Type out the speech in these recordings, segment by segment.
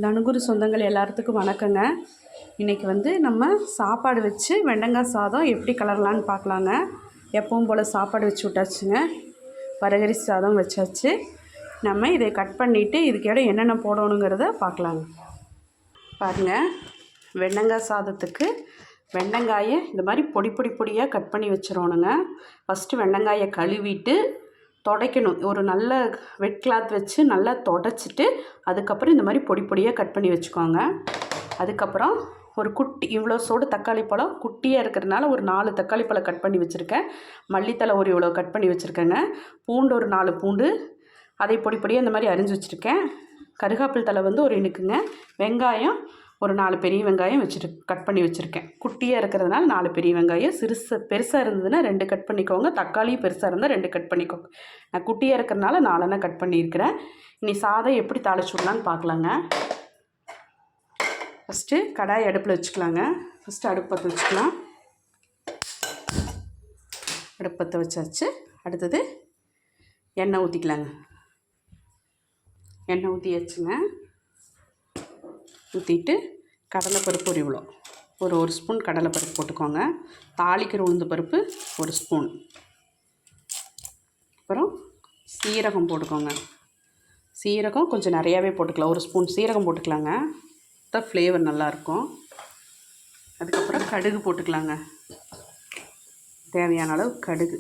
தனுகுரு சொந்தங்கள் எல்லாத்துக்கும் வணக்கங்க. இன்றைக்கி வந்து நம்ம சாப்பாடு வச்சு வெண்டங்காய் சாதம் எப்படி கலரலான்னு பார்க்கலாங்க. எப்பவும் போல் சாப்பாடு வச்சு விட்டாச்சுங்க. வரகரி சாதம் வச்சாச்சு. நம்ம இதை கட் பண்ணிவிட்டு இதுக்கு என்னென்ன போடணுங்கிறத பார்க்கலாங்க. பாருங்கள், வெண்டங்காய் சாதத்துக்கு வெண்டங்காயை இந்த மாதிரி பொடியாக கட் பண்ணி வச்சிடணுங்க. ஃபஸ்ட்டு வெண்டங்காயை கழுவிட்டு துடைக்கணும். ஒரு நல்ல வெட் கிளாத் வச்சு நல்லா துடைச்சிட்டு அதுக்கப்புறம் இந்த மாதிரி பொடியாக கட் பண்ணி வச்சுக்கோங்க. அதுக்கப்புறம் ஒரு குட்டி இவ்வளோ சோடு தக்காளி பழம் குட்டியாக இருக்கிறதுனால ஒரு 4 தக்காளி பழம் கட் பண்ணி வச்சுருக்கேன். மல்லித்தலை ஒரு இவ்வளோ கட் பண்ணி வச்சுருக்கேங்க. பூண்டு ஒரு 4 பூண்டு அதை பொடியாக இந்த மாதிரி அரிஞ்சு வச்சுருக்கேன். கருகாப்பில் தலை வந்து ஒரு இனுக்குங்க. வெங்காயம் ஒரு 4 பெரிய வெங்காயம் கட் பண்ணி வச்சுருக்கேன். குட்டியாக இருக்கிறதுனால 4 பெரிய வெங்காயம், பெருசாக இருந்ததுன்னா 2 கட் பண்ணிக்கோங்க. தக்காளியும் பெருசாக இருந்தால் 2 கட் பண்ணிக்கோங்க. நான் குட்டியாக இருக்கிறதுனால 4 கட் பண்ணியிருக்கிறேன். இனி சாதம் எப்படி தாளிச்சு விடலான்னு பார்க்கலாங்க. ஃபஸ்ட்டு கடாய் அடுப்பில் வச்சுக்கலாங்க. ஃபஸ்ட்டு அடுப்பத்தை வச்சுக்கலாம். அடுப்பத்தை வச்சாச்சு. அடுத்தது எண்ணெய் ஊற்றிக்கலாங்க. எண்ணெய் ஊற்றியாச்சுங்க. ஊற்றிட்டு கடலைப்பருப்பு ஒரு இவ்வளோ ஒரு ஸ்பூன் கடலைப்பருப்பு போட்டுக்கோங்க. தாளிக்கிற உளுந்து பருப்பு 1 ஸ்பூன். அப்புறம் சீரகம் போட்டுக்கோங்க. சீரகம் கொஞ்சம் நிறையாவே போட்டுக்கலாம். 1 ஸ்பூன் சீரகம் போட்டுக்கலாங்க. தான் ஃப்ளேவர் நல்லாயிருக்கும். அதுக்கப்புறம் கடுகு போட்டுக்கலாங்க. தேவையான அளவு கடுகு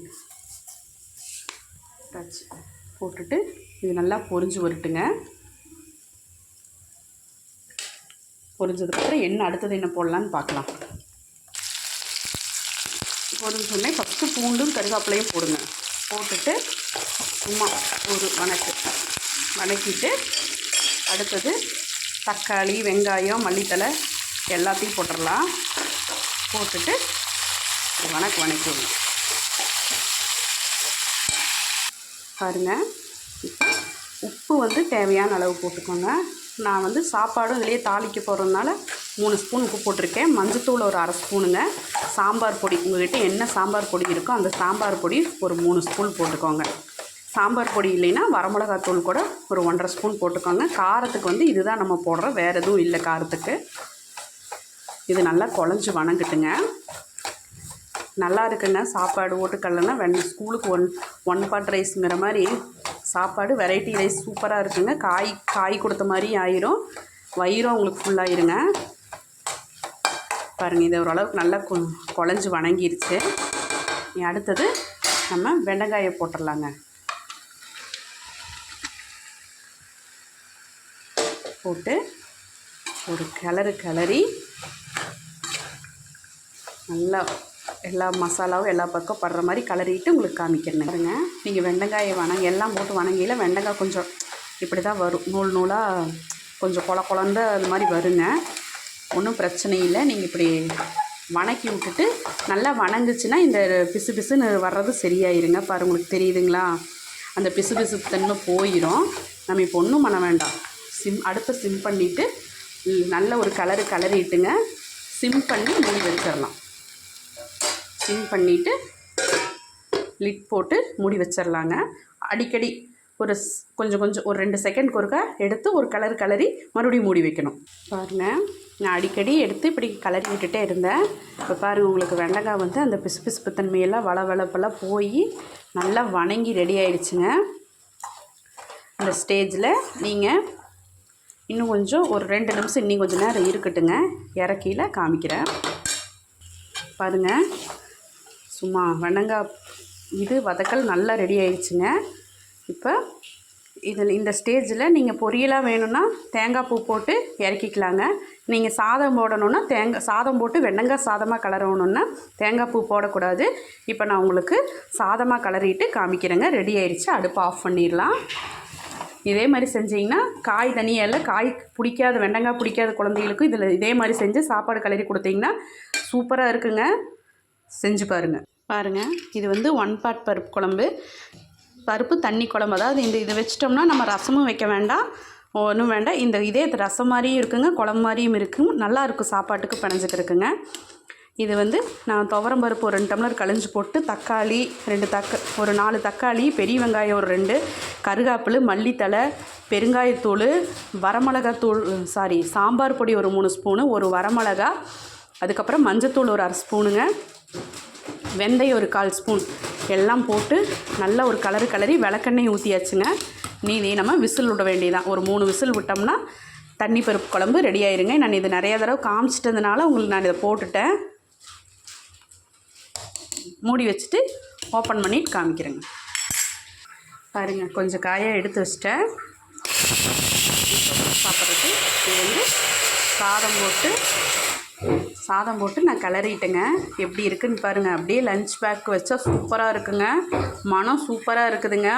போட்டுட்டு இது நல்லா பொரிஞ்சு வரட்டுங்க. பொரிஞ்சதுக்கப்புறம் அடுத்தது என்ன போடலான்னு பார்க்கலாம். பொரிஞ்சோடனே ஃபஸ்ட்டு பூண்டும் கருவேப்பிலையும் போடுங்க. போட்டுட்டு சும்மா ஒரு வணக்கிட்டு அடுத்தது தக்காளி, வெங்காயம், மல்லித்தலை எல்லாத்தையும் போட்டுடலாம். போட்டுட்டு வணக்கிடணும். பாருங்கள், இப்போ உப்பு வந்து தேவையான அளவு போட்டுக்கோங்க. நான் வந்து சாப்பாடும் இதிலே தாளிக்க போகிறதுனால 3 ஸ்பூன் உப்பு போட்டிருக்கேன். மஞ்சத்தூள் ஒரு 1/2 ஸ்பூனுங்க. சாம்பார் பொடி உங்கள்கிட்ட என்ன சாம்பார் பொடி இருக்கோ அந்த சாம்பார் பொடி ஒரு 3 ஸ்பூன் போட்டுக்கோங்க. சாம்பார் பொடி இல்லைன்னா வரமிளகாத்தூள் கூட ஒரு 1/2 ஸ்பூன் போட்டுக்கோங்க. காரத்துக்கு வந்து இதுதான் நம்ம போடுறோம், வேறு எதுவும் இல்லை காரத்துக்கு. இது நல்லா குழஞ்சி வணங்கட்டுங்க. நல்லா இருக்குங்க. சாப்பாடு ஓட்டுக்கடலைன்னா ஸ்கூலுக்கு ஒன் பாட் ரைஸுங்கிற மாதிரி சாப்பாடு வெரைட்டி ரைஸ் சூப்பராக இருக்குங்க. காய் கொடுத்த மாதிரி ஆயிரும், வயிறும் உங்களுக்கு ஃபுல்லாகிருங்க. பாருங்கள், இது ஓரளவுக்கு நல்லா குழஞ்சி வணங்கிருச்சு. அடுத்தது நம்ம வெண்டைக்காயை போட்டுடலாங்க. போட்டு ஒரு கிளறி நல்லா எல்லா மசாலாவும் எல்லா பக்கம் படுற மாதிரி கிளறிட்டு உங்களுக்கு காமிக்கிறேன். பாருங்க, நீங்கள் வெண்டைக்காயை எல்லாம் போட்டு வணங்கியில் வெண்டைக்காய் கொஞ்சம் இப்படி தான் வரும், நூலாக கொஞ்சம் குழந்த அது மாதிரி வருங்க. ஒன்றும் பிரச்சனை இல்லை. நீங்கள் இப்படி வணக்கி விட்டுட்டு நல்லா வணங்குச்சுன்னா இந்த பிசுன்னு வர்றது சரியாயிருங்க. பாரு, உங்களுக்கு தெரியுதுங்களா? அந்த பிசு தன்மை போயிடும். நம்ம இப்போ ஒன்றும் பண்ண வேண்டாம். அடுப்பை சிம் பண்ணிவிட்டு நல்ல ஒரு கிளறிட்டுங்க. சிம் பண்ணி மூடி வச்சிடலாம். சிம் பண்ணிவிட்டு லிட் போட்டு மூடி வச்சிடலாங்க. அடிக்கடி கொஞ்சம் ஒரு 2 செகண்ட் ஒருக்கா எடுத்து ஒரு கிளறி மறுபடியும் மூடி வைக்கணும். பாருங்கள், நான் அடிக்கடி எடுத்து இப்படி கிளறி விட்டுட்டே இருந்தேன். இப்போ பாருங்கள், உங்களுக்கு வெண்டைக்காய் வந்து அந்த பிசு தன்மையெல்லாம் வளவளப்பெல்லாம் போய் நல்லா வணங்கி ரெடி ஆயிடுச்சுங்க. இந்த ஸ்டேஜில் நீங்கள் இன்னும் கொஞ்சம் ஒரு 2 நிமிஷம் இன்னும் கொஞ்சம் நேரம் இருக்கட்டுங்க. இறக்கியில் காமிக்கிறேன். பாருங்கள், சும்மா வெண்டைக்காய் இது வதக்கல் நல்லா ரெடி ஆயிடுச்சுங்க. இப்போ இந்த ஸ்டேஜில் நீங்கள் பொரியலாக வேணும்னா தேங்காய் பூ போட்டு இறக்கிக்கலாங்க. நீங்கள் சாதம் போடணுன்னா சாதம் போட்டு வெண்டைக்காய் சாதமாக கலரணுன்னா தேங்காய் பூ போடக்கூடாது. இப்போ நான் உங்களுக்கு சாதமாக கலரிட்டு காமிக்கிறேங்க. ரெடி ஆயிடுச்சு. அடுப்பை ஆஃப் பண்ணிடலாம். இதே மாதிரி செஞ்சிங்கன்னா காய் தனியாக இல்லை, காய் பிடிக்காத வெண்டைக்காய் பிடிக்காத குழந்தைகளுக்கும் இதே மாதிரி செஞ்சு சாப்பாடு கிளறி கொடுத்தீங்கன்னா சூப்பராக இருக்குங்க. செஞ்சு பாருங்கள். இது வந்து 1 பாட் பருப்பு குழம்பு, பருப்பு தண்ணி குழம்பு. அதாவது இதை வச்சிட்டோம்னா நம்ம ரசமும் வைக்க வேண்டாம், ஒன்றும் வேண்டாம். இதே ரசம் மாதிரியும் இருக்குங்க, குழம்பு மாதிரியும் இருக்கும். நல்லாயிருக்கும், சாப்பாட்டுக்கு பிணைஞ்சிக்கிறதுக்குங்க. இது வந்து நான் துவரம் பருப்பு ஒரு 2 டம்ளர் கழிஞ்சு போட்டு தக்காளி ஒரு 4 தக்காளி, பெரிய வெங்காயம் ஒரு 2, கருகாப்பில், மல்லித்தழை, பெருங்காயத்தூள், வரமிளகாத்தூள் சாம்பார் பொடி ஒரு 3 ஸ்பூனு, ஒரு வரமிளகா, அதுக்கப்புறம் மஞ்சத்தூள் ஒரு 1/2 ஸ்பூனுங்க, வெந்தயம் ஒரு 1/4 ஸ்பூன் எல்லாம் போட்டு நல்லா ஒரு கலரி விளக்கெண்ணெய் ஊற்றியாச்சுங்க. நீ நம்ம விசில் விட வேண்டியதான். ஒரு 3 விசில் விட்டோம்னா தண்ணி பருப்பு குழம்பு ரெடி ஆயிருங்க. நான் இது நிறைய தடவை காமிச்சிட்டதுனால உங்களுக்கு நான் இதை போட்டுட்டேன். மூடி வச்சுட்டு ஓப்பன் பண்ணிட்டு காமிக்கிறேங்க. பாருங்கள், கொஞ்சம் காயாக எடுத்து வச்சிட்டேன் சாப்பிட்றதுக்கு. இது வந்து சாதம் போட்டு நான் கிளறிட்டேங்க. எப்படி இருக்குதுன்னு பாருங்கள். அப்படியே லஞ்ச் பேக் வச்சா சூப்பராக இருக்குங்க. மனம் சூப்பராக இருக்குதுங்க.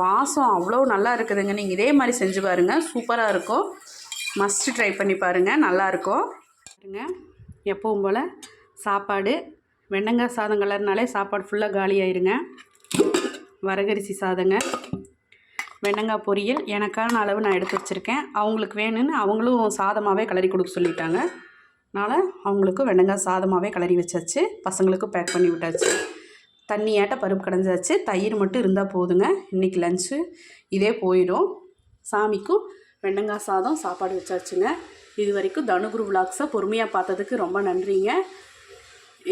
வாசம் அவ்வளோ நல்லா இருக்குதுங்க. நீங்கள் இதே மாதிரி செஞ்சு பாருங்கள், சூப்பராக இருக்கும். மஸ்ட்டு ட்ரை பண்ணி பாருங்கள், நல்லாயிருக்கும். பாருங்க, எப்பவும் போல் சாப்பாடு வெண்டங்காய் சாதம் கலர்னாலே சாப்பாடு ஃபுல்லாக காலி ஆயிருங்க. வரகரிசி சாதங்க, வெண்டங்காய் பொரியல் எனக்கான அளவு நான் எடுத்து வச்சுருக்கேன். அவங்களுக்கு வேணும்னு அவங்களும் சாதமாகவே கிளறி கொடுக்க சொல்லிட்டாங்க. அதனால் அவங்களுக்கும் வெண்டங்காய் சாதமாகவே கிளறி வச்சாச்சு. பசங்களுக்கும் பேக் பண்ணி விட்டாச்சு. தண்ணியாட்ட பருப்பு கடைஞ்சாச்சு. தயிர் மட்டும் இருந்தால் போதுங்க. இன்றைக்கி லன்ச்சு இதே போயிடும். சாமிக்கும் வெண்டங்காய் சாதம் சாப்பாடு வச்சாச்சுங்க. இது வரைக்கும் தனுகுரு விலாக்ஸை பொறுமையாக பார்த்ததுக்கு ரொம்ப நன்றிங்க.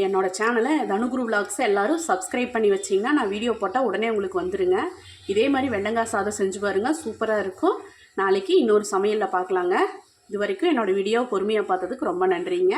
என்னோடய சேனலை தனுகுரு விலாக்ஸை எல்லோரும் சப்ஸ்கிரைப் பண்ணி வச்சிங்கன்னா நான் வீடியோ போட்டால் உடனே உங்களுக்கு வந்துடுங்க. இதே மாதிரி வெண்டங்காய் சாதம் செஞ்சு பாருங்கள், சூப்பராக இருக்கும். நாளைக்கு இன்னொரு சமையலில் பார்க்கலாங்க. இது வரைக்கும் என்னோடய வீடியோ பொறுமையாக பார்த்ததுக்கு ரொம்ப நன்றிங்க.